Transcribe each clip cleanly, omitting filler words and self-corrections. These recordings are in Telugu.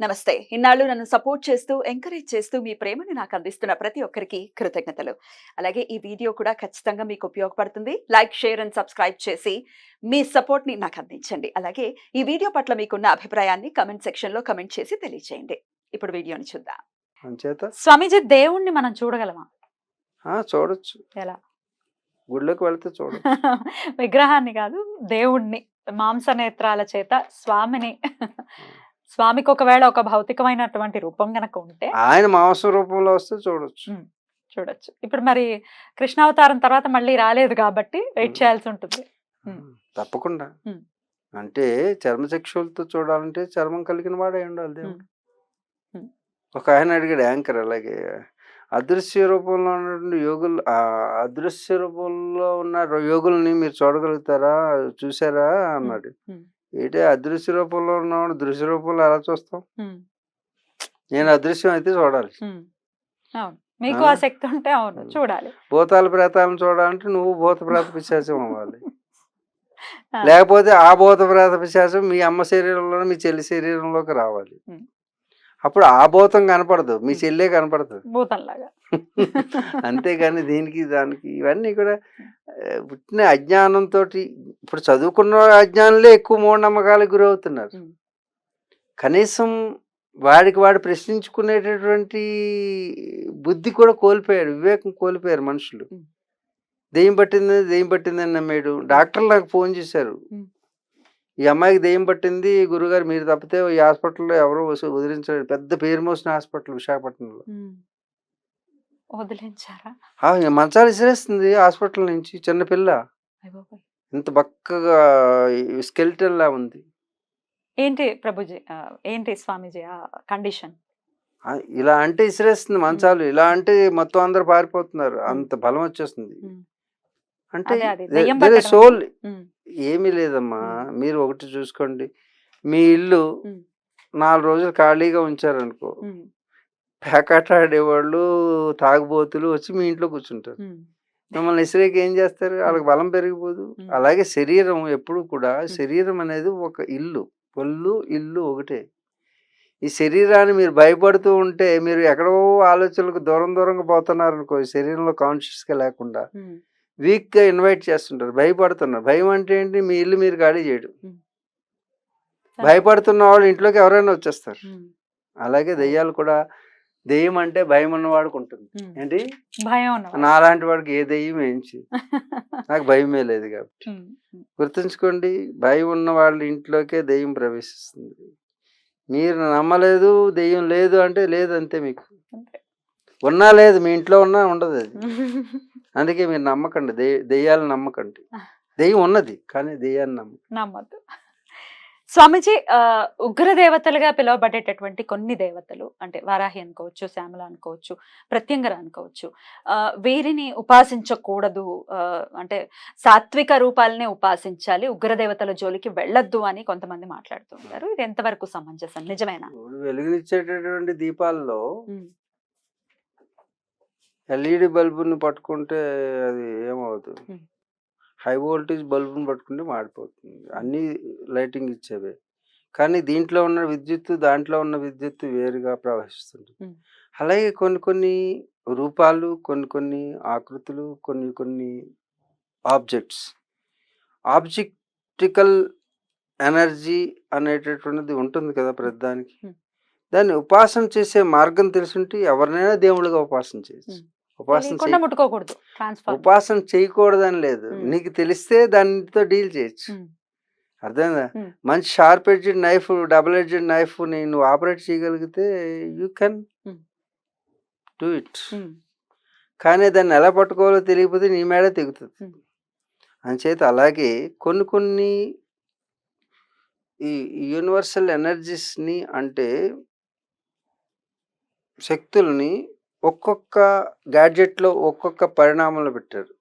నమస్తే. ఇన్నాళ్ళు నన్ను సపోర్ట్ చేస్తూ, ఎంకరేజ్ చేస్తూ మీ ప్రేమని నాకు అందిస్తున్న ప్రతి ఒక్కరికి కృతజ్ఞతలు. అలాగే ఈ వీడియో కూడా ఖచ్చితంగా మీకు ఉపయోగపడుతుంది. లైక్, షేర్ అండ్ సబ్స్క్రైబ్ చేసి మీ సపోర్ట్‌ని నాకు అందించండి. అలాగే ఈ వీడియో పట్ల మీకున్న అభిప్రాయాన్ని కామెంట్ సెక్షన్‌లో కామెంట్ చేసి తెలియజేయండి. ఇప్పుడు వీడియోని చూద్దాం. అంచేత స్వామీజీ, దేవుణ్ణి మనం చూడగలమా? చూడొచ్చు. ఎలా? గుడిలోకి వెళ్తే చూడొచ్చు. విగ్రహాన్ని కాదు, దేవుణ్ణి మాంస నేత్రాల చేత స్వామికి ఒకవేళ ఒక భౌతికమైనటువంటి రూపం గనక ఉంటే ఆయన మాంస రూపంలో వస్తే చూడొచ్చు. చూడొచ్చు. ఇప్పుడు మరి కృష్ణావతారం తర్వాత మళ్ళీ రాలేదు కాబట్టి వెయిట్ చేయాల్సి ఉంటుంది. తప్పకుండా. అంటే చర్మచక్షులతో చూడాలంటే చర్మం కలిగిన వాడే ఉండాలి దేవుడు. ఒక ఆయన అడిగాడు యాంకర్, అలాగే అదృశ్య రూపంలో ఉన్నటువంటి యోగులు, అదృశ్య రూపంలో ఉన్న యోగుల్ని మీరు చూడగలుగుతారా, చూసారా అన్నాడు. ఏంటి అదృశ్య రూపంలో ఉన్నవాడు దృశ్య రూపంలో ఎలా చూస్తాం? నేను అదృశ్యం అయితే చూడాలి. మీకు ఆ శక్తి ఉంటే అవును చూడాలి. భూతాల ప్రేతాలను చూడాలంటే నువ్వు భూత ప్రేత పిశాచం అవ్వాలి. లేకపోతే ఆ భూత ప్రేత పిశాచం మీ అమ్మ శరీరంలో మీ చెల్లి శరీరంలోకి రావాలి. అప్పుడు ఆ భూతం కనపడదు, మీ చెల్లే కనపడుతుంది భూతంలాగా. అంతేగాని దీనికి దానికి ఇవన్నీ కూడా పుట్టిన అజ్ఞానంతో. ఇప్పుడు చదువుకున్న అజ్ఞానులే ఎక్కువ మూఢనమ్మకాలకు గురవుతున్నారు. కనీసం వాడికి వాడు ప్రశ్నించుకునేటటువంటి బుద్ధి కూడా కోల్పోయారు, వివేకం కోల్పోయారు మనుషులు. దెయ్యం పట్టిందని నమ్మేడు. డాక్టర్లు నాకు ఫోన్ చేశారు, ఈ అమ్మాయికి దెయ్యం పట్టింది గురుగారు, మీరు తప్పితే ఈ హాస్పిటల్లో ఎవరో వదిలించారు. పెద్ద పేరు మోసిన హాస్పిటల్ విశాఖపట్నంలో. వదిలించారా? మంచాలు విసిరేస్తుంది హాస్పిటల్ నుంచి. చిన్నపిల్ల ఇంత బక్కగా స్కెలిటన్ లా ఉంది. ఏంటి ప్రభుజీ, ఏంటి స్వామీజీ ఆ కండిషన్? ఇలా అంటే విసిరేస్తుంది మంచాలు. ఇలా అంటే మొత్తం అందరు పారిపోతున్నారు, అంత బలం వచ్చేస్తుంది. అంటే సోల్ ఏమీ లేదమ్మా. మీరు ఒకటి చూసుకోండి, మీ ఇల్లు 4 రోజులు ఖాళీగా ఉంచారనుకో, పేకాట ఆడేవాళ్ళు తాగుబోతులు వచ్చి మీ ఇంట్లో కూర్చుంటారు. మిమ్మల్ని ఇసిరేకి ఏం చేస్తారు? వాళ్ళకి బలం పెరిగిపోదు. అలాగే శరీరం ఎప్పుడు కూడా, శరీరం అనేది ఒక ఇల్లు, ఒళ్ళు ఇల్లు ఒకటే. ఈ శరీరాన్ని మీరు భయపడుతూ ఉంటే మీరు ఎక్కడో ఆలోచనలకు దూరంగా పోతున్నారు అనుకో, శరీరంలో కాన్షియస్గా లేకుండా వీక్గా ఇన్వైట్ చేస్తుంటారు, భయపడుతున్నారు. భయం అంటే ఏంటి? మీ ఇల్లు మీరు ఖాళీ చేయడం. భయపడుతున్న వాళ్ళు ఇంట్లోకి ఎవరైనా వచ్చేస్తారు. అలాగే దెయ్యాలు కూడా, దెయ్యం అంటే భయం ఉన్నవాడికి ఉంటుంది. ఏంటి భయం? నాలాంటి వాడికి ఏ దెయ్యం ఏంచి నాకు భయమే లేదు కాబట్టి గుర్తుంచుకోండి, భయం ఉన్న వాళ్ళ ఇంట్లోకే దెయ్యం ప్రవేశిస్తుంది. మీరు నమ్మలేదు దెయ్యం లేదు అంటే లేదు, అంతే. మీకు ఉన్నా లేదు, మీ ఇంట్లో ఉన్నా ఉండదు అది. అందుకే మీరు నమ్మకండి, దెయ్యాలను నమ్మకండి. దెయ్యం ఉన్నది కానీ దెయ్యాన్ని నమ్మద్దు. స్వామీజీ, ఉగ్ర దేవతలుగా పిలువబడేటటువంటి కొన్ని దేవతలు, అంటే వారాహి అనుకోవచ్చు, శ్యామల అనుకోవచ్చు, ప్రత్యంగర అనుకోవచ్చు, వీరిని ఉపాసించకూడదు, అంటే సాత్విక రూపాలనే ఉపాసించాలి, ఉగ్ర దేవతల జోలికి వెళ్ళొద్దు అని కొంతమంది మాట్లాడుతుంటారు. ఇది ఎంతవరకు సమంజసం, నిజమేనా? వెలుగునిచ్చేటటువంటి దీపాల్లో ఎల్ఈడి బల్బుని పట్టుకుంటే అది ఏమవుతుంది? హై వోల్టేజ్ బల్బుని పట్టుకుంటే మాడిపోతుంది. అన్నీ లైటింగ్ ఇచ్చేవే, కానీ దీంట్లో ఉన్న విద్యుత్తు దాంట్లో ఉన్న విద్యుత్తు వేరుగా ప్రవహిస్తుంది. అలాగే కొన్ని రూపాలు, కొన్ని ఆకృతులు, కొన్ని ఆబ్జెక్టికల్ ఎనర్జీ అనేటటువంటిది ఉంటుంది కదా ప్రతిదానికి. దాన్ని ఉపాసన చేసే మార్గం తెలుసుంటే ఎవరినైనా దేవుళ్ళుగా ఉపాసన చేయొచ్చు. ఉపాసన చేయకూడదని లేదు, నీకు తెలిస్తే దానితో డీల్ చేయొచ్చు. అర్థమైందా? మంచి sharp edged knife, double edged knife నువ్వు ఆపరేట్ చేయగలిగితే యూ కెన్ డూ ఇట్. కానీ దాన్ని ఎలా పట్టుకోవాలో తెలియకపోతే నీ మేడే తెగుతుంది. అంచేత అలాగే కొన్ని ఈ యూనివర్సల్ ఎనర్జీస్ని, అంటే శక్తుల్ని ఒక్కొక్క గ్యాడ్జెట్లో ఒక్కొక్క పరిణామంలో పెట్టారు.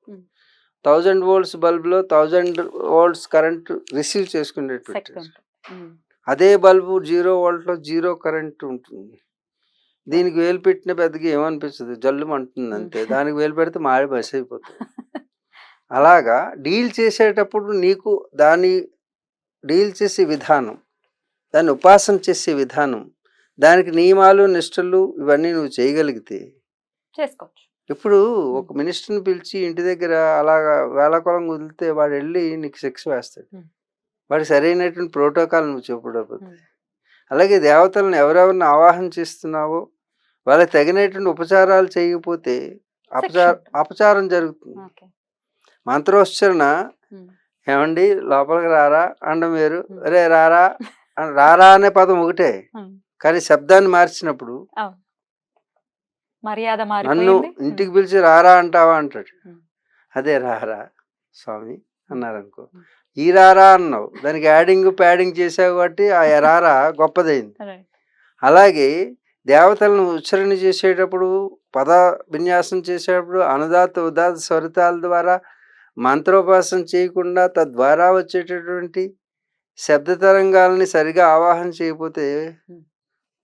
1000 volts బల్బులో 1000 volts కరెంట్ రిసీవ్ చేసుకునేట్టు పెట్టారు. అదే బల్బు 0 voltలో 0 కరెంట్ ఉంటుంది. దీనికి వేలు పెట్టిన పెద్దగా ఏమనిపించదు, జల్లు అంటుంది అంతే. దానికి వేలు పెడితే మాడి బస్ అయిపోతుంది. అలాగా డీల్ చేసేటప్పుడు నీకు దాన్ని డీల్ చేసే విధానం, దాన్ని ఉపాసన చేసే విధానం, దానికి నియమాలు నిష్టలు ఇవన్నీ నువ్వు చేయగలిగితే చేసుకోవచ్చు. ఇప్పుడు ఒక మినిస్టర్ని పిలిచి ఇంటి దగ్గర అలాగా వేళాకోళం వదిలితే వాడు వెళ్ళి నీకు శిక్ష వేస్తాడు. వాడికి సరైనటువంటి ప్రోటోకాల్ నువ్వు చూపడకపోతే. అలాగే దేవతలను ఎవరెవరిని ఆవాహన చేస్తున్నావో వాళ్ళకి తగినటువంటి ఉపచారాలు చేయకపోతే అపచారం జరుగుతుంది. మంత్రోచ్చరణ ఏమండి లోపలికి రారా అండం వేరు, రే రారా రారా అనే పదం ఒకటే, కానీ శబ్దాన్ని మార్చినప్పుడు మర్యాద నన్ను ఇంటికి పిలిచి రారా అంటావా అంటాడు. అదే రారా స్వామి అన్నారనుకో, ఈ రారా అన్నావు, దానికి యాడింగ్ ప్యాడింగ్ చేసావు కాబట్టి ఆ రారా గొప్పదైంది. అలాగే దేవతలను ఉచ్చరణ చేసేటప్పుడు పద విన్యాసం చేసేటప్పుడు అనుదాత ఉదాత స్వరితాల ద్వారా మంత్రోపాసన చేయకుండా తద్వారా వచ్చేటటువంటి శబ్ద తరంగాలని సరిగా ఆవాహన చేయకపోతే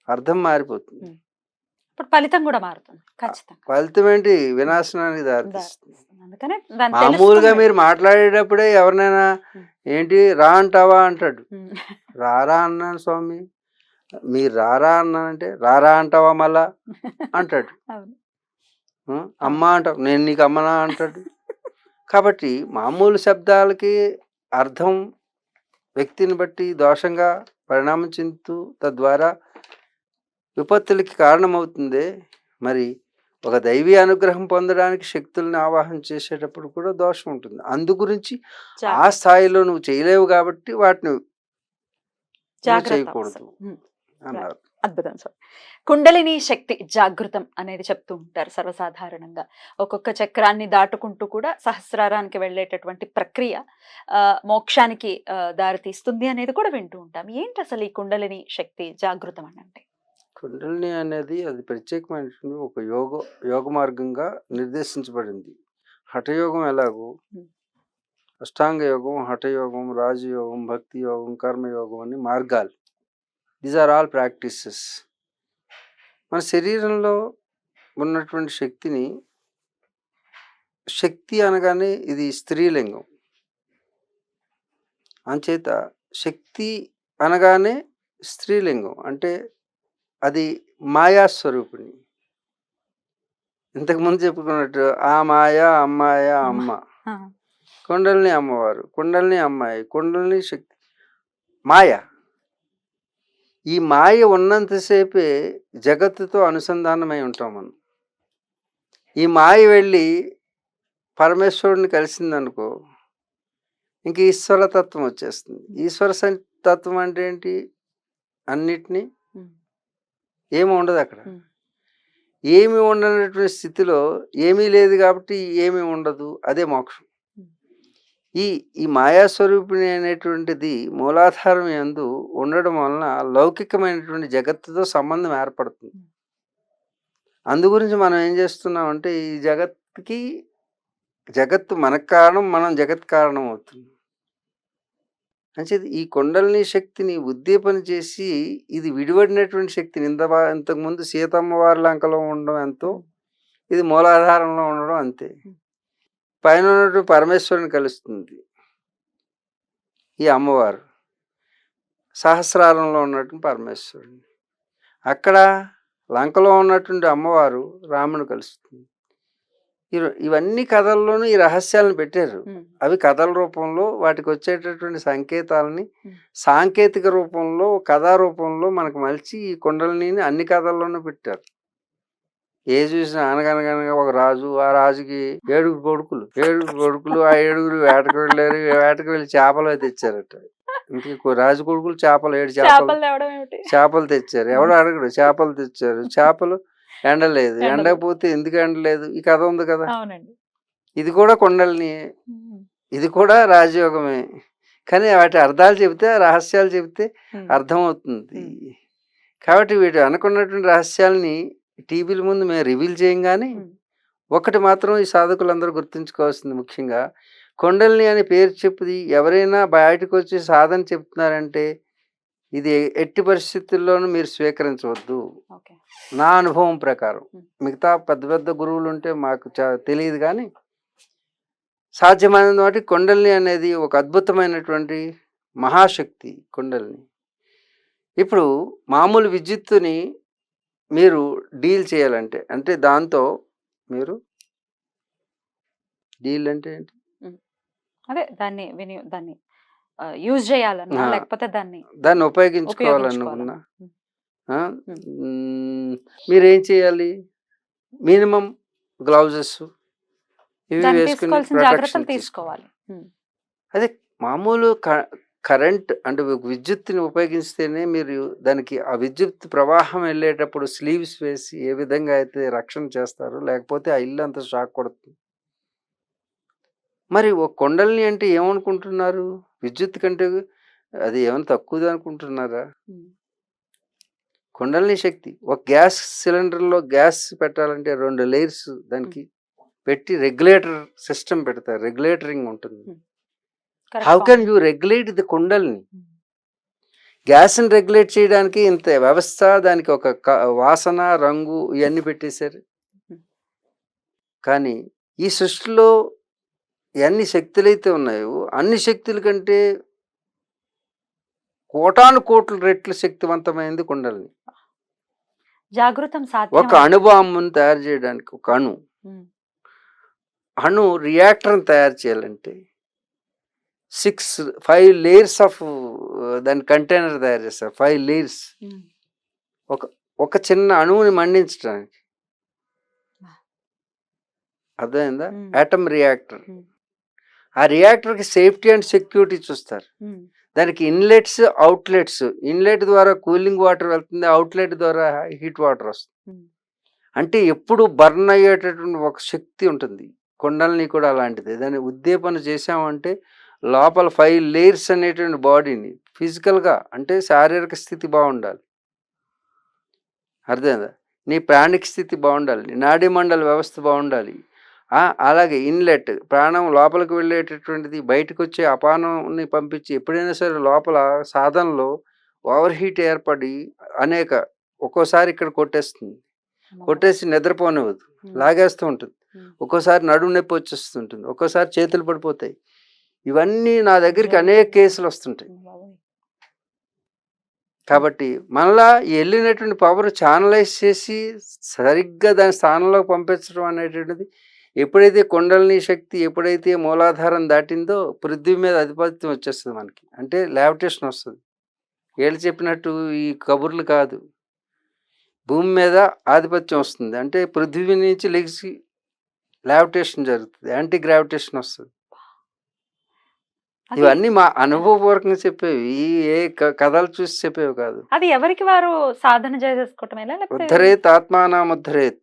అర్థం మారిపోతుంది. ఫలితం కూడా మారుతుంది. ఫలితం ఏంటి? వినాశనానికి దారితీస్తుంది. మామూలుగా మీరు మాట్లాడేటప్పుడే ఎవరినైనా ఏంటి రా అంటావా అంటాడు. రారా అన్నాను స్వామి, మీరు రారా అన్నానంటే రారా అంటావా మళ్ళా అంటాడు. అమ్మ అంటావు, నేను నీకు అమ్మనా అంటాడు. కాబట్టి మామూలు శబ్దాలకి అర్థం వ్యక్తిని బట్టి దోషంగా పరిణామం చెందుతూ తద్వారా విపత్తులకి కారణమవుతుంది. మరి ఒక దైవీ అనుగ్రహం పొందడానికి శక్తుల్ని ఆవాహన చేసేటప్పుడు కూడా దోషం ఉంటుంది. అందు గురించి ఆ స్థాయిలో నువ్వు చేయలేవు కాబట్టి వాటిని చేయకూడదు అన్నారు. అద్భుతం సార్. కుండలిని శక్తి జాగృతం అనేది చెప్తూ ఉంటారు సర్వసాధారణంగా. ఒక్కొక్క చక్రాన్ని దాటుకుంటూ కూడా సహస్రారానికి వెళ్ళేటటువంటి ప్రక్రియ మోక్షానికి దారితీస్తుంది అనేది కూడా వింటూ ఉంటాం. ఏంటి అసలు ఈ కుండలిని శక్తి జాగృతం అని అంటే? కుండలిని అనేది అది ప్రత్యేకమైనటువంటి ఒక యోగ మార్గంగా నిర్దేశించబడింది. హఠయోగం ఎలాగో అష్టాంగ యోగం, హఠయోగం, రాజయోగం, భక్తి యోగం, కర్మయోగం అని మార్గాలు. These are all practices. మన శరీరంలో ఉన్నటువంటి శక్తిని, శక్తి అనగానే ఇది స్త్రీలింగం, అంచేత శక్తి అనగానే స్త్రీలింగం అంటే అది మాయాస్వరూపిణి. ఇంతకుముందు చెప్పుకున్నట్టు ఆ మాయ, అమ్మాయ, అమ్మ, కుండలిని అమ్మవారు, కుండలిని అమ్మాయి, కుండలిని శక్తి, మాయ. ఈ మాయ ఉన్నంతసేపే జగత్తుతో అనుసంధానమై ఉంటాం మనం. ఈ మాయ వెళ్ళి పరమేశ్వరుడిని కలిసిందనుకో, ఇంక ఈశ్వర తత్వం వచ్చేస్తుంది. ఈశ్వర తత్వం అంటే ఏంటి? అన్నిటినీ ఏమి ఉండదు అక్కడ. ఏమి ఉండనటువంటి స్థితిలో ఏమీ లేదు కాబట్టి ఏమీ ఉండదు, అదే మోక్షం. ఈ మాయాస్వరూపిణి అనేటువంటిది మూలాధారం యందు ఉండడం వలన లౌకికమైనటువంటి జగత్తుతో సంబంధం ఏర్పడుతుంది. అందు గురించి మనం ఏం చేస్తున్నామంటే ఈ జగత్తు మనకు కారణం, మనం జగత్ కారణం అవుతుంది. అంటే ఈ కుండలిని శక్తిని ఉద్దీపన చేసి ఇది విడిపడినటువంటి శక్తిని ఇంతకుముందు సీతమ్మ వారి లంకలో ఉండడం ఎంతో, ఇది మూలాధారంలో ఉండడం అంతే. పైన ఉన్నటువంటి పరమేశ్వరుని కలుస్తుంది ఈ అమ్మవారు, సహస్రారంలో ఉన్నటువంటి పరమేశ్వరుని. అక్కడ లంకలో ఉన్నటువంటి అమ్మవారు రాముని కలుస్తుంది. ఇవన్నీ కథల్లోనూ ఈ రహస్యాలను పెట్టారు. అవి కథల రూపంలో వాటికి వచ్చేటటువంటి సంకేతాలని సాంకేతిక రూపంలో, కథా రూపంలో మనకు మలిచి ఈ కుండలిని అన్ని కథల్లోనూ పెట్టారు. ఏ చూసినా అనగనగనగా ఒక రాజు, ఆ రాజుకి 7 కొడుకులు, ఆ 7 వేటకు వెళ్ళారు. వేటకు వెళ్ళి చేపలు తెచ్చారట. ఇంటికి రాజు కొడుకులు చేపలు 7 చేపలు తెచ్చారు. ఎవడు అడగడు, చేపలు తెచ్చారు. చేపలు ఎండలేదు, ఎండకపోతే ఎందుకు ఎండలేదు, ఈ కథ ఉంది కదా. ఇది కూడా కుండలిని, ఇది కూడా రాజయోగమే. కానీ వాటి అర్థాలు చెబితే, రహస్యాలు చెబితే అర్థమవుతుంది. కాబట్టి వీటి అనుకున్నటువంటి రహస్యాలని టీవీల ముందు మేము రివీల్ చేయం. కానీ ఒకటి మాత్రం ఈ సాధకులందరూ గుర్తుంచుకోవాల్సింది, ముఖ్యంగా కుండలిని అని పేరు చెప్పుది ఎవరైనా బయటకు వచ్చి సాధన చెప్తున్నారంటే ఇది ఎట్టి పరిస్థితుల్లోనూ మీరు స్వీకరించవద్దు. నా అనుభవం ప్రకారం, మిగతా పెద్ద పెద్ద గురువులు ఉంటే మాకు తెలియదు, కానీ సాధ్యమైనంత వాటి కుండలిని అనేది ఒక అద్భుతమైనటువంటి మహాశక్తి. కుండలిని ఇప్పుడు మామూలు విద్యుత్తుని మీరు డీల్ చేయాలంటే, అంటే దాంతో మీరు డీల్ అంటే ఏంటి? అదే దాన్ని యూజ్ చేయాలన్నా ఆ! లేకపోతే దాన్ని దాన్ని ఉపయోగించుకోవాలన్నా. ఉపయోగించుకోవాలనుకున్నా ఆ! మీరేం చేయాలి? మినిమమ్ గ్లౌజెస్ ఇవి దాన్ని వేసుకొని తీసుకోవాల్సిన ప్రొటెక్షన్ జాగ్రత్తలు తీసుకోవాలి. తీసుకోవాలి. అదే మామూలు కరెంట్ అంటే విద్యుత్తుని ఉపయోగిస్తేనే మీరు దానికి ఆ విద్యుత్ ప్రవాహం వెళ్ళేటప్పుడు స్లీవ్స్ వేసి ఏ విధంగా అయితే రక్షణ చేస్తారో, లేకపోతే ఆ ఇల్లు అంతా షాక్ కొడుతుంది. మరి ఒక కొండల్ని అంటే ఏమనుకుంటున్నారు? విద్యుత్ కంటే అది ఏమైనా తక్కువది అనుకుంటున్నారా? కొండల్ని శక్తి. ఒక గ్యాస్ సిలిండర్‌లో గ్యాస్ పెట్టాలంటే 2 లేయర్స్ దానికి పెట్టి రెగ్యులేటర్ సిస్టమ్ పెడతారు. రెగ్యులేటరింగ్ ఉంటుంది. How can you regulate the కుండల్ని? గ్యాస్‌ని రెగ్యులేట్ చేయడానికి ఇంత వ్యవస్థ, దానికి ఒక వాసన, రంగు ఇయన్నీ పెట్టేశారు. కానీ ఈ సృష్టిలో ఎన్ని శక్తులైతే ఉన్నాయో, అన్ని శక్తుల కంటే కోటాను కోట్ల రెట్లు శక్తివంతమైనది కుండలిని. జాగృతం ఒక సాధ్యమా? అణుబాంబుని తయారు చేయడానికి ఒక అణు రియాక్టర్‌ని తయారు చేయాలంటే 5 లేయర్స్ ఆఫ్ దాని కంటైనర్ తయారు చేస్తారు. 5 లేయర్స్. ఒక ఒక చిన్న అణువుని మండించడానికి. అర్థమైందా? Atom reactor. ఆ రియాక్టర్‌కి సేఫ్టీ అండ్ సెక్యూరిటీ చూస్తారు. దానికి ఇన్లెట్స్, అవుట్లెట్స్. ఇన్లెట్ ద్వారా కూలింగ్ వాటర్ వెళ్తుంది. అవుట్లెట్ ద్వారా హీట్ వాటర్ వస్తుంది. అంటే ఎప్పుడు బర్న్ అయ్యేటటువంటి ఒక శక్తి ఉంటుంది. కొండల్ని కూడా అలాంటిదే. దాన్ని ఉద్దీపన చేసామంటే లోపల 5 లేయర్స్ అనేటువంటి బాడీని ఫిజికల్‌గా అంటే శారీరక స్థితి బాగుండాలి. అర్థమైందా? నీ ప్రాణిక స్థితి బాగుండాలి. నీ నాడీ మండల వ్యవస్థ బాగుండాలి. అలాగే ఇన్లెట్ ప్రాణం లోపలికి వెళ్ళేటటువంటిది, బయటకు వచ్చే అపానంని పంపించి ఎప్పుడైనా సరే లోపల సాధనలో ఓవర్ హీట్ ఏర్పడి ఒక్కోసారి ఇక్కడ కొట్టేస్తుంది. కొట్టేసి నిద్రపోనివ్వదు. లాగేస్తూ ఉంటుంది. ఒక్కోసారి నడుము నొప్పి వచ్చేస్తుంటుంది. ఒక్కోసారి చేతులు పడిపోతాయి. ఇవన్నీ నా దగ్గరికి అనేక కేసులు వస్తుంటాయి. కాబట్టి మళ్ళా వెళ్ళినటువంటి పవర్ ఛానలైజ్ చేసి సరిగ్గా దాని స్థానంలోకి పంపించడం అనేటువంటిది ఎప్పుడైతే కుండలిని శక్తి ఎప్పుడైతే మూలాధారం దాటిందో పృథ్వీ మీద ఆధిపత్యం వచ్చేస్తుంది మనకి. అంటే లావిటేషన్ వస్తుంది. వీళ్ళు చెప్పినట్టు ఈ కబుర్లు కాదు. భూమి మీద ఆధిపత్యం వస్తుంది. అంటే పృథ్వీ నుంచి లెగిసి లావిటేషన్ జరుగుతుంది. యాంటీ గ్రావిటేషన్ వస్తుంది. ఇవన్నీ మా అనుభవపూర్వకంగా చెప్పేవి. ఏ కథలు చూసి చెప్పేవి కాదు. అది ఎవరికి వారు సాధన చేసేసుకోవటమేనా? లేకపోతే ఉద్ధరేత్ ఆత్మానాముద్ధరేత్.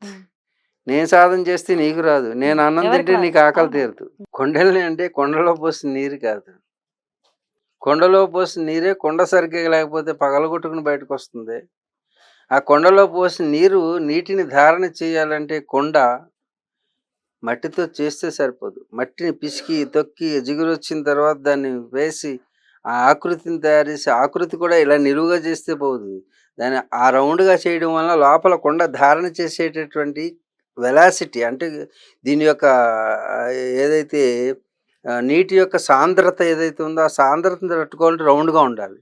నేను సాధన చేస్తే నీకు రాదు. నేను అన్నం తింటే నీకు ఆకలి తీరదు. కొండల్ని అంటే కొండలో పోసిన నీరు కాదు. కొండలో పోసిన నీరే కొండ సరిగ్గా లేకపోతే పగలగొట్టుకుని బయటకు వస్తుంది. ఆ కొండలో పోసిన నీటిని ధారణ చేయాలంటే కొండ మట్టితో చేస్తే సరిపోదు. మట్టిని పిసికి తొక్కి జిగురు వచ్చిన తర్వాత దాన్ని వేసి ఆ ఆకృతిని తయారు చేసి, ఆకృతి కూడా ఇలా నిలువుగా చేస్తే పోదు. దాన్ని ఆ రౌండ్గా చేయడం వల్ల లోపల కొండ ధారణ చేసేటటువంటి వెలాసిటీ అంటే దీని యొక్క ఏదైతే నీటి యొక్క సాంద్రత ఏదైతే ఉందో ఆ సాంద్రతను తట్టుకోవాలంటే రౌండ్గా ఉండాలి.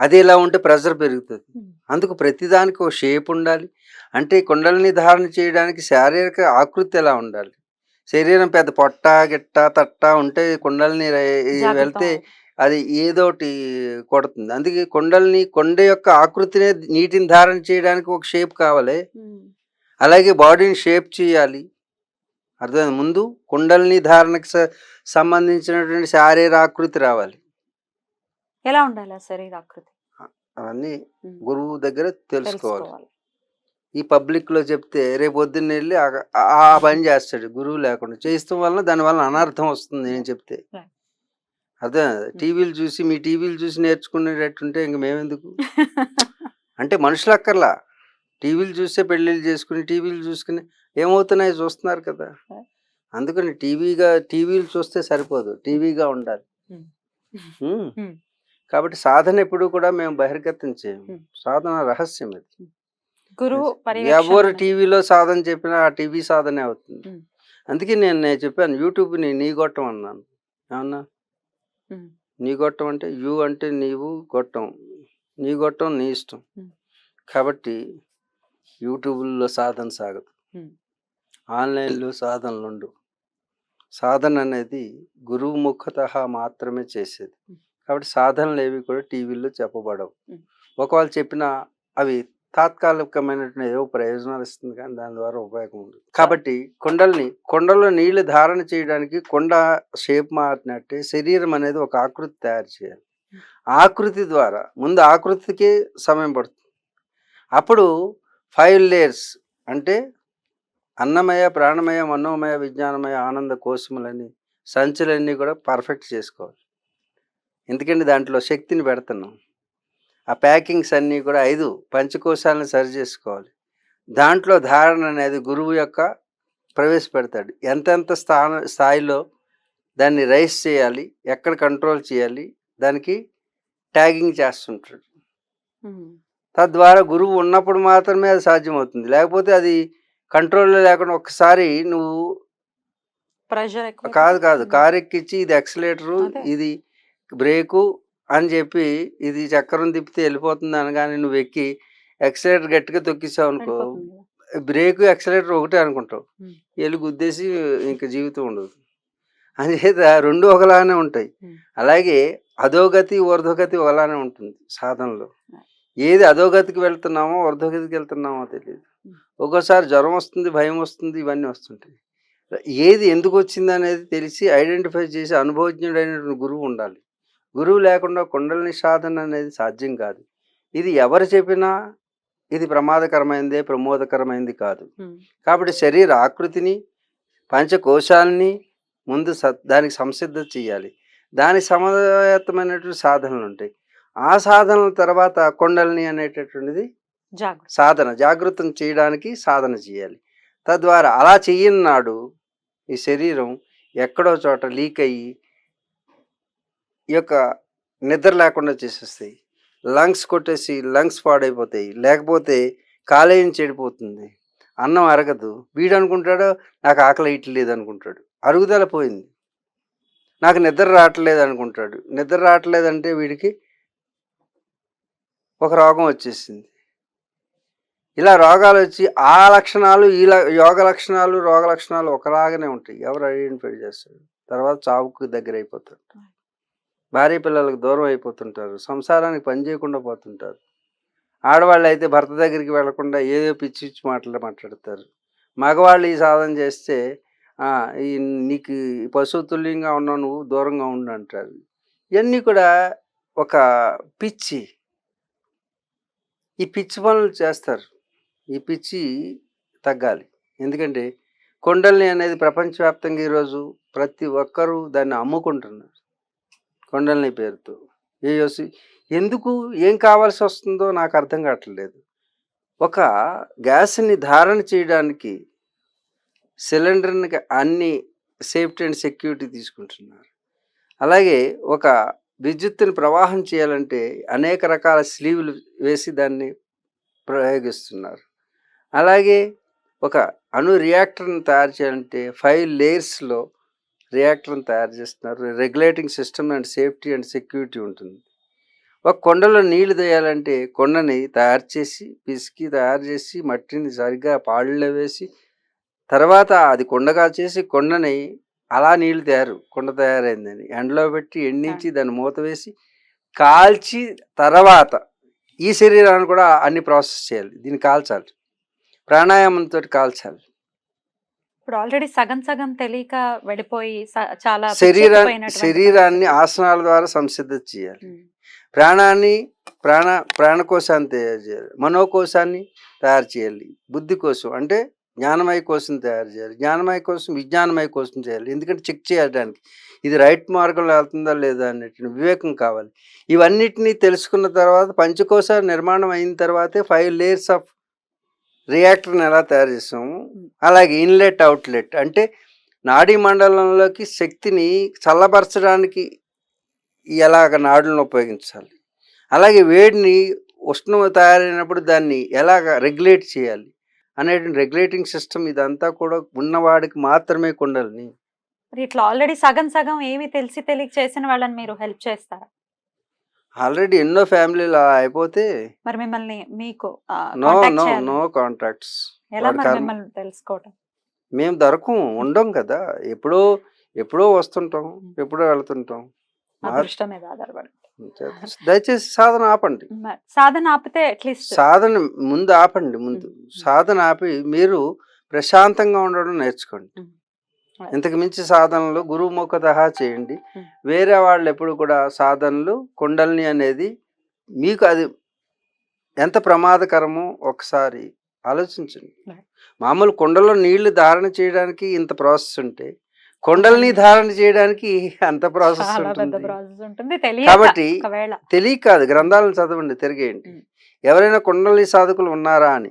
అది ఇలా ఉంటే ప్రెషర్ పెరుగుతుంది. అందుకు ప్రతిదానికి ఒక షేప్ ఉండాలి. అంటే కొండల్ని ధారణ చేయడానికి శారీరక ఆకృతి ఎలా ఉండాలి? శరీరం పెద్ద పొట్ట గిట్ట తట్ట ఉంటే కుండల్ని వెళ్తే అది ఏదోటి కొడుతుంది. అందుకే కొండ యొక్క ఆకృతినే నీటిని ధారణ చేయడానికి ఒక షేప్ కావాలి. అలాగే బాడీని షేప్ చేయాలి. అర్థమైంది? ముందు కుండల్ని ధారణకు సంబంధించినటువంటి శారీర ఆకృతి రావాలి. ఎలా ఉండాలి ఆ శరీరాకృతి? అవన్నీ గురువు దగ్గర తెలుసుకోవాలి. ఈ పబ్లిక్లో చెప్తే రేపు పొద్దున్న వెళ్ళి ఆ పని చేస్తాడు గురువు లేకుండా. చేయిస్తాం వలన దానివల్ల అనర్థం వస్తుంది నేను చెప్తే. అదే టీవీలు చూసి మీ టీవీలు చూసి నేర్చుకునేటట్టుంటే ఇంక మేమెందుకు? అంటే మనుషులు అక్కర్లా. టీవీలు చూస్తే పెళ్ళిళ్ళు చేసుకుని టీవీలు చూసుకుని ఏమవుతున్నాయో చూస్తున్నారు కదా. అందుకని టీవీలు చూస్తే సరిపోదు, టీవీగా ఉండాలి. కాబట్టి సాధన ఎప్పుడు కూడా మేము బహిర్గతం చేయము. సాధన రహస్యం అది. గురువు ఎవరు టీవీలో సాధన చెప్పినా ఆ టీవీ సాధనే అవుతుంది. అందుకే నేను చెప్పాను యూట్యూబ్ని నీ గొట్టం అన్నాను. ఏమన్నా నీ గొట్టం అంటే యూ అంటే నీవు, గొట్టం నీ గొట్టం నీ ఇష్టం. ఉమ్. కాబట్టి యూట్యూబ్లో సాధన సాగదు, ఉమ్. ఆన్లైన్లో సాధనలు ఉండవు. సాధన అనేది గురువు ముఖతః మాత్రమే చేసేది. కాబట్టి సాధనలు ఏవి కూడా టీవీలో చెప్పబడవు. ఒకవేళ చెప్పినా అవి తాత్కాలికమైనటువంటి ఏవో ప్రయోజనాలు ఇస్తుంది, కానీ దాని ద్వారా ఉపయోగం ఉండదు. కాబట్టి కొండలో నీళ్లు ధారణ చేయడానికి కొండ షేప్ మారినట్టే శరీరం అనేది ఒక ఆకృతి తయారు చేయాలి. ఆకృతి ద్వారా ముందు ఆకృతికి సమయం పడుతుంది. అప్పుడు 5 లేయర్స్ అంటే అన్నమయ, ప్రాణమయ, మనోమయ, విజ్ఞానమయ, ఆనంద కోశములని సంచులన్నీ కూడా పర్ఫెక్ట్ చేసుకోవాలి. ఎందుకంటే దాంట్లో శక్తిని పెడుతున్నాం. ఆ ప్యాకింగ్స్ అన్నీ కూడా 5 పంచకోశాలను సరి చేసుకోవాలి. దాంట్లో ధారణ అనేది గురువు యొక్క ప్రవేశపెడతాడు. ఎంతెంత స్థాయిలో దాన్ని రైస్ చేయాలి, ఎక్కడ కంట్రోల్ చేయాలి, దానికి ట్యాగింగ్ చేస్తుంటాడు. తద్వారా గురువు ఉన్నప్పుడు మాత్రమే అది సాధ్యమవుతుంది. లేకపోతే అది కంట్రోల్లో లేకుండా ఒక్కసారి నువ్వు ప్రెషర్ కాదు కారు ఎక్కించి ఇది ఎక్సలేటరు, ఇది బ్రేకు అని చెప్పి ఇది చక్రం తిప్పితే వెళ్ళిపోతుంది అనగానే నువ్వు ఎక్కి ఎక్సలేటర్ గట్టిగా తొక్కిసావు అనుకో, బ్రేకు ఎక్సలేటర్ ఒకటే అనుకుంటావు, వెళ్ళి గుద్దేసి ఇంక జీవితం ఉండదు. అందుచేత రెండు ఒకలానే ఉంటాయి. అలాగే అధోగతి ఊర్ధ్వగతి ఒకలానే ఉంటుంది సాధనలో. ఏది అధోగతికి వెళ్తున్నామో ఊర్ధ్వగతికి వెళ్తున్నామో తెలియదు. ఒక్కోసారి జ్వరం వస్తుంది, భయం వస్తుంది, ఇవన్నీ వస్తుంటాయి. ఏది ఎందుకు వచ్చింది అనేది తెలిసి ఐడెంటిఫై చేసి అనుభవజ్ఞుడైనటువంటి గురువు ఉండాలి. గురువు లేకుండా కుండలిని సాధన అనేది సాధ్యం కాదు. ఇది ఎవరు చెప్పినా ఇది ప్రమాదకరమైనదే, ప్రమోదకరమైనది కాదు. కాబట్టి శరీర ఆకృతిని, పంచకోశాలని ముందు దానికి సంసిద్ధ చేయాలి. దానికి సమవేతమైనటువంటి సాధనలు ఉంటాయి. ఆ సాధనల తర్వాత కుండలిని అనేటటువంటిది జాగృతం చేయడానికి సాధన చేయాలి. తద్వారా అలా చెయ్యని నాడు ఈ శరీరం ఎక్కడో చోట లీక్ అయ్యి ఈ యొక్క నిద్ర లేకుండా చేసేస్తాయి. లంగ్స్ కొట్టేసి లంగ్స్ పాడైపోతాయి. లేకపోతే కాలేయం చెడిపోతుంది, అన్నం అరగదు. వీడు అనుకుంటాడు నాకు ఆకలి ఇట్లేదు అనుకుంటాడు, అరుగుదల పోయింది. నాకు నిద్ర రావట్లేదు అనుకుంటాడు, నిద్ర రావట్లేదంటే వీడికి ఒక రోగం వచ్చేసింది. ఇలా రోగాలు వచ్చి ఆ లక్షణాలు ఈ యోగ లక్షణాలు రోగ లక్షణాలు ఒకలాగానే ఉంటాయి. ఎవరు ఐడెంటిఫై చేస్తారు? తర్వాత చావుకు దగ్గర అయిపోతారు, భార్య పిల్లలకు దూరం అయిపోతుంటారు, సంసారానికి పని చేయకుండా పోతుంటారు. ఆడవాళ్ళు అయితే భర్త దగ్గరికి వెళ్లకుండా ఏదో పిచ్చి పిచ్చి మాటలు మాట్లాడతారు. మగవాళ్ళు ఈ సాధన చేస్తే ఈ నీకు పశువు తుల్యంగా ఉన్నావు, నువ్వు దూరంగా ఉండు అంటారు. ఇవన్నీ కూడా ఒక పిచ్చి. ఈ పిచ్చి పనులు చేస్తారు. ఈ పిచ్చి తగ్గాలి. ఎందుకంటే కుండలిని అనేది ప్రపంచవ్యాప్తంగా ఈరోజు ప్రతి ఒక్కరూ దాన్ని అమ్ముకుంటున్నారు కుండలిని పేరుతో. ఎందుకు ఏం కావాల్సి వస్తుందో నాకు అర్థం కావట్లేదు. ఒక గ్యాస్ని ధారణ చేయడానికి సిలిండర్ని అన్ని సేఫ్టీ అండ్ సెక్యూరిటీ తీసుకుంటున్నారు. అలాగే ఒక విద్యుత్తుని ప్రవాహం చేయాలంటే అనేక రకాల స్లీవ్లు వేసి దాన్ని ప్రయోగిస్తున్నారు. అలాగే ఒక అణు రియాక్టర్ని తయారు చేయాలంటే 5 లేయర్స్లో రియాక్టర్ని తయారు చేస్తున్నారు. Regulating system and safety and security ఉంటుంది. ఒక కొండలో నీళ్లు తీయాలంటే కొండని తయారు చేసి పిసికి తయారు చేసి మట్టిని సరిగ్గా పాళ్ళలో వేసి తర్వాత అది కొండగా చేసి కొండని అలా నీళ్లు కొండ తయారైందని ఎండలో పెట్టి ఎండించి దాన్ని మూత వేసి కాల్చి తర్వాత ఈ శరీరాన్ని కూడా అన్ని ప్రాసెస్ చేయాలి. దీన్ని కాల్చాలి, ప్రాణాయామంతో కాల్చాలి. ఇప్పుడు ఆల్రెడీ సగం సగం తెలియక వెళ్ళిపోయి చాలా శరీరాన్ని ఆసనాల ద్వారా సంసిద్ధ చేయాలి. ప్రాణాన్ని ప్రాణకోశాన్ని తయారు చేయాలి, మనోకోశాన్ని తయారు చేయాలి, బుద్ధి కోసం అంటే జ్ఞానమయ కోసం తయారు చేయాలి, జ్ఞానమయ కోసం విజ్ఞానమయ కోసం చేయాలి. ఎందుకంటే చెక్ చేయడానికి ఇది రైట్ మార్గంలో వెళ్తుందా లేదా అనేటువంటి వివేకం కావాలి. ఇవన్నిటినీ తెలుసుకున్న తర్వాత పంచకోశ నిర్మాణం అయిన తర్వాతే 5 లేయర్స్ ఆఫ్ రియాక్టర్ని ఎలా తయారు చేసాము. అలాగే ఇన్లెట్ అవుట్లెట్ అంటే నాడీ మండలంలోకి శక్తిని చల్లబరచడానికి ఎలాగ నాడులను ఉపయోగించాలి, అలాగే వేడిని ఉష్ణం తయారైనప్పుడు దాన్ని ఎలాగ రెగ్యులేట్ చేయాలి అనేటువంటి రెగ్యులేటింగ్ సిస్టమ్ ఇదంతా కూడా ఉన్నవాడికి మాత్రమే కుండలిని. ఇట్లా ఆల్రెడీ సగం సగం ఏమి తెలిసి తెలియక చేసిన వాళ్ళని మీరు హెల్ప్ చేస్తారా? ఆల్రెడీ ఎన్నో ఫ్యామిలీలు అలా అయిపోతే మరి మిమ్మల్ని మీకు నో కాంటాక్ట్ నో చేయాలి నో కాంటాక్ట్స్. ఎలా వాడి మరి కర్మ. మిమ్మల్ని తెలుసుకోవటం? మేము ఉండం కదా. ఎప్పుడో ఎప్పుడో వస్తుంటాం, ఎప్పుడో వెళ్తుంటాం. మా అదృష్టం మీద ఆధారపడి దయచేసి సాధన ఆపండి. సాధన ఆపితే అట్లీస్ట్ సాధన ముందు ఆపండి. ముందు సాధన ఆపి మీరు ప్రశాంతంగా ఉండడం నేర్చుకోండి. ఇంతకు మించి సాధనలు గురుముఖతః చేయండి. వేరే వాళ్ళు ఎప్పుడు కూడా సాధనలు కుండలిని అనేది మీకు అది ఎంత ప్రమాదకరమో ఒకసారి ఆలోచించండి. మామూలు కుండలో నీళ్లు ధారణ చేయడానికి ఇంత ప్రాసెస్ ఉంటే కుండలిని ధారణ చేయడానికి అంత ప్రాసెస్ చాలా పెద్ద ఉంటుంది. ప్రాసెస్ ఉంటుంది. తెలియక కాబట్టి ఒకవేళ తెలియక కాదు, గ్రంథాలను చదవండి, తిరిగేయండి. ఎవరైనా కుండలిని సాధకులు ఉన్నారా అని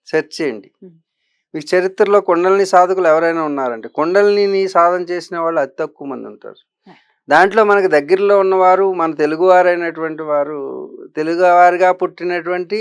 సెర్చ్ చేయండి. మీకు చరిత్రలో కుండలిని సాధకులు ఎవరైనా ఉన్నారంటే కుండలిని సాధన చేసిన వాళ్ళు అతి తక్కువ మంది ఉంటారు. దాంట్లో మనకు దగ్గరలో ఉన్నవారు మన తెలుగువారైనటువంటి వారు, తెలుగువారిగా పుట్టినటువంటి